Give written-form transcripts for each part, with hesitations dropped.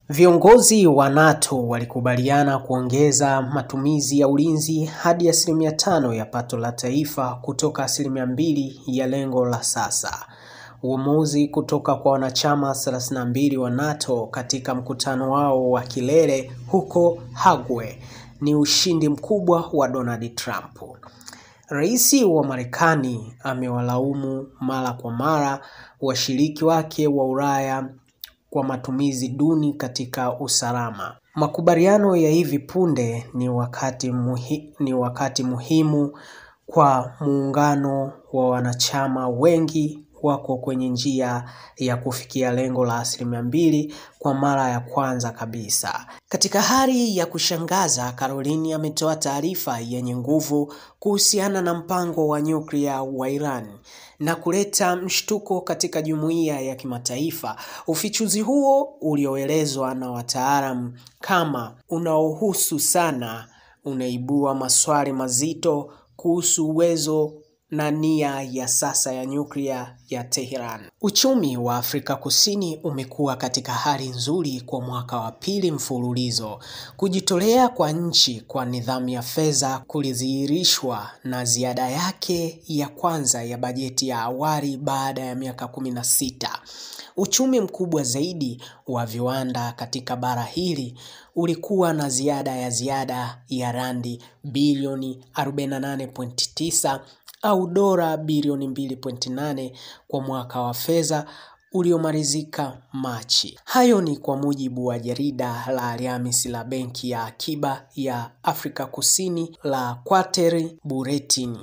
Viongozi wa NATO walikubaliana kuongeza matumizi ya ulinzi hadi 5% ya pato la taifa kutoka 2% ya lengo la sasa. Uamuzi kutoka kwa wanachama 32 wa NATO katika mkutano wao wa kilele huko Hague ni ushindi mkubwa wa Donald Trump. Rais wa Marekani amewalaumu mara kwa mara washiriki wake wa Ulaya kwa matumizi duni katika usalama. Makubaliano ya hivi punde ni wakati muhimu kwa muungano wa wanachama wengi wako kwenye njia ya kufikia lengo la 2% kwa mara ya kwanza kabisa. Katika hali ya kushangaza, Caroline ametoa taarifa yenye nguvu kuhusiana na mpango wa nyuklia wa Iran na kuleta mshtuko katika jumuiya ya kimataifa. Ufichuzi huo ulioelezwa na wataalamu kama unaohusu sana unaibua maswali mazito kuhusu uwezo na nia ya sasa ya nyuklia ya Tehran. Uchumi wa Afrika Kusini umekuwa katika hali nzuri kwa mwaka wa pili mfululizo. Kujitolea kwa nchi kwa nidhamu ya fedha kulidhihirishwa na ziada yake ya kwanza ya bajeti ya awali baada ya miaka 16. Uchumi mkubwa zaidi wa viwanda katika bara hili ulikuwa na ziada ya randi bilioni 48.9 au dola bilioni 2.8 kwa mwaka wa fedha uliomalizika Machi. Hayo ni kwa mujibu wa jarida la Alhamisi la Benki ya Akiba ya Afrika Kusini la Quarterly Bulletin.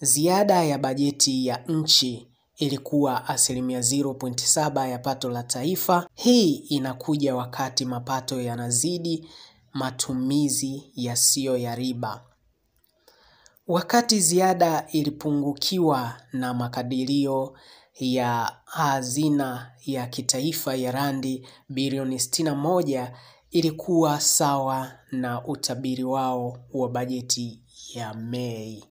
Ziada ya bajeti ya nchi ilikuwa 0.7% ya pato la taifa. Hii inakuja wakati mapato yanazidi matumizi yasiyo ya riba. Wakati ziada ilipungukiwa na makadirio ya hazina ya kitaifa ya randi bilioni 61, ilikuwa sawa na utabiri wao wa bajeti ya Mei.